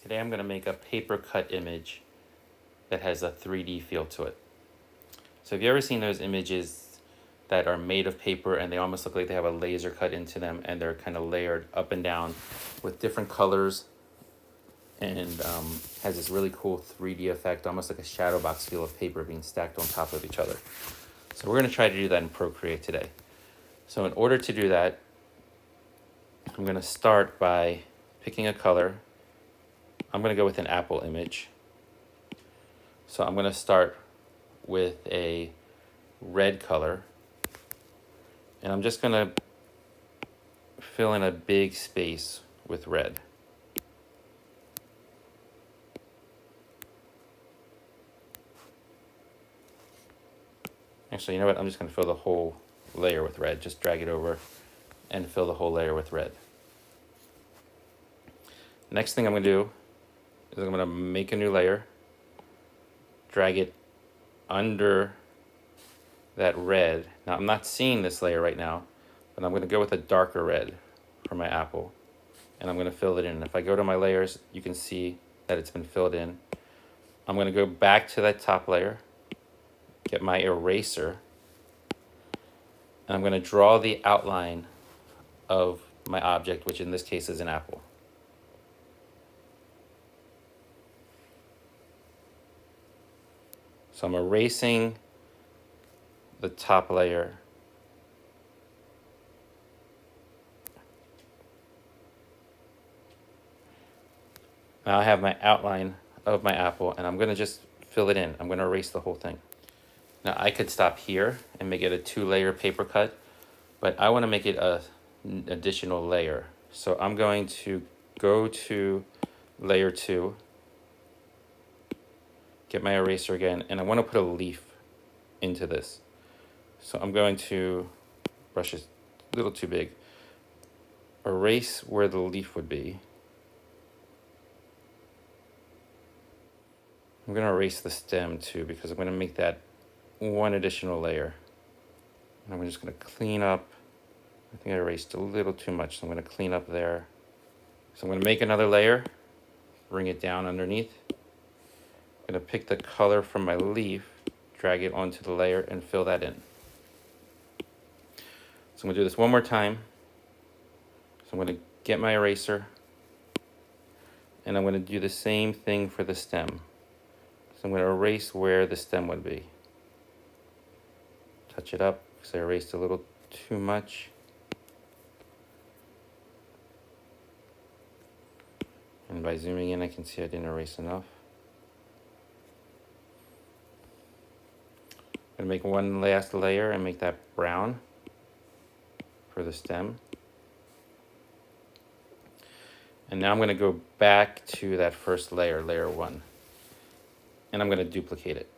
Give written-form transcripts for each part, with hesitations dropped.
Today I'm going to make a paper cut image that has a 3D feel to it. So have you ever seen those images that are made of paper and they almost look like they have a laser cut into them and they're kind of layered up and down with different colors and has this really cool 3D effect, almost like a shadow box feel of paper being stacked on top of each other. So we're going to try to do that in Procreate today. So in order to do that, I'm going to start by picking a color. I'm going to go with an apple image. So I'm going to start with a red color. And I'm just going to fill in a big space with red. Actually, you know what? I'm just going to fill the whole layer with red. Just drag it over and fill the whole layer with red. Next thing I'm going to do is I'm going to make a new layer, drag it under that red. Now I'm not seeing this layer right now, but I'm going to go with a darker red for my apple, and I'm going to fill it in. If I go to my layers, you can see that it's been filled in. I'm going to go back to that top layer, get my eraser, and I'm going to draw the outline of my object, which in this case is an apple. So I'm erasing the top layer. Now I have my outline of my apple, and I'm going to just fill it in. I'm going to erase the whole thing. Now I could stop here and make it a 2-layer paper cut, but I want to make it an additional layer. So I'm going to go to layer 2, get my eraser again, and I want to put a leaf into this. So I'm going to brush it a little too big, erase where the leaf would be. I'm going to erase the stem too because I'm going to make that one additional layer. And I'm just going to clean up. I think I erased a little too much, so I'm going to clean up there. So I'm going to make another layer, bring it down underneath. I'm going to pick the color from my leaf, drag it onto the layer, and fill that in. So I'm going to do this one more time. So I'm going to get my eraser, and I'm going to do the same thing for the stem. So I'm going to erase where the stem would be. Touch it up because I erased a little too much. And by zooming in, I can see I didn't erase enough. I'm going to make one last layer and make that brown for the stem. And now I'm going to go back to that first layer, layer 1. And I'm going to duplicate it.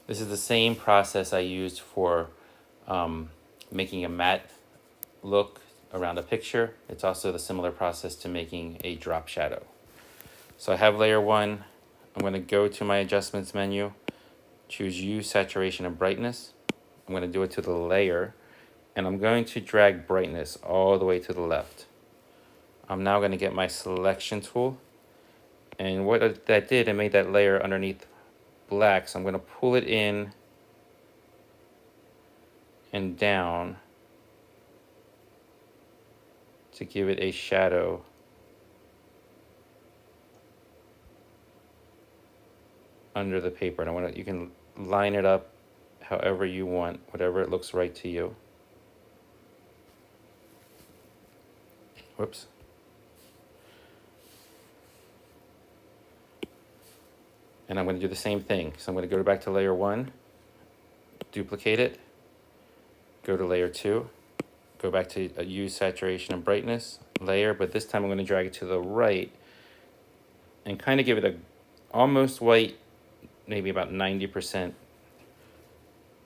This is the same process I used for making a matte look around a picture. It's also the similar process to making a drop shadow. So I have layer 1. I'm going to go to my adjustments menu, choose Hue, Saturation, and Brightness. I'm going to do it to the layer, and I'm going to drag brightness all the way to the left. I'm now going to get my selection tool, and what that did, it made that layer underneath black, so I'm going to pull it in and down to give it a shadow. Under the paper, and you can line it up however you want, whatever it looks right to you. Whoops. And I'm going to do the same thing. So I'm going to go back to layer 1, duplicate it, go to layer 2, go back to Hue, Saturation, and Brightness, layer, but this time I'm going to drag it to the right and kind of give it a almost white, maybe about 90%,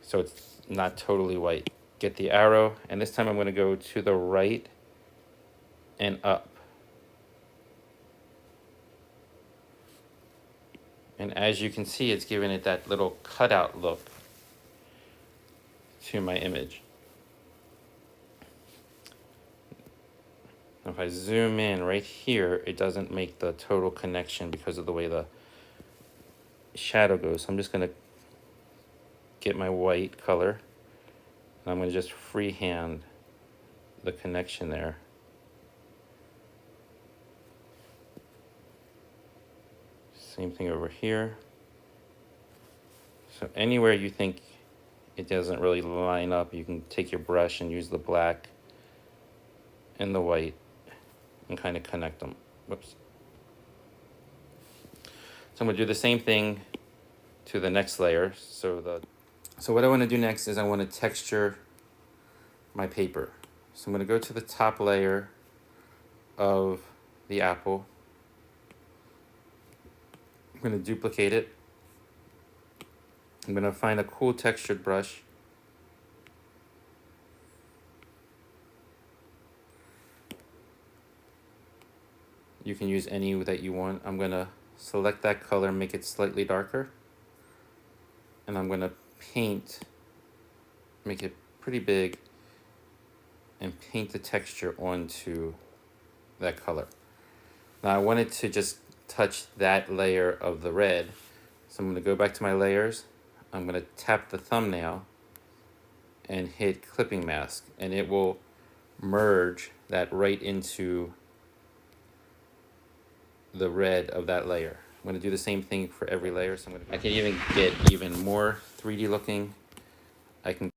so it's not totally white. Get the arrow, and this time I'm going to go to the right and up. And as you can see, it's giving it that little cutout look to my image. If I zoom in right here, it doesn't make the total connection because of the way the shadow goes. So I'm just gonna get my white color, and I'm gonna just freehand the connection there. Same thing over here. So anywhere you think it doesn't really line up, you can take your brush and use the black and the white and kind of connect them. Whoops. So I'm gonna do the same thing to the next layer. So what I wanna do next is I wanna texture my paper. So I'm gonna go to the top layer of the apple. I'm gonna duplicate it. I'm gonna find a cool textured brush. You can use any that you want. I'm gonna select that color, make it slightly darker. And I'm gonna paint, make it pretty big, and paint the texture onto that color. Now I wanted to just touch that layer of the red. So I'm gonna go back to my layers. I'm gonna tap the thumbnail and hit clipping mask, and it will merge that right into the red of that layer. I'm gonna do the same thing for every layer. So I can even get even more 3D looking. I can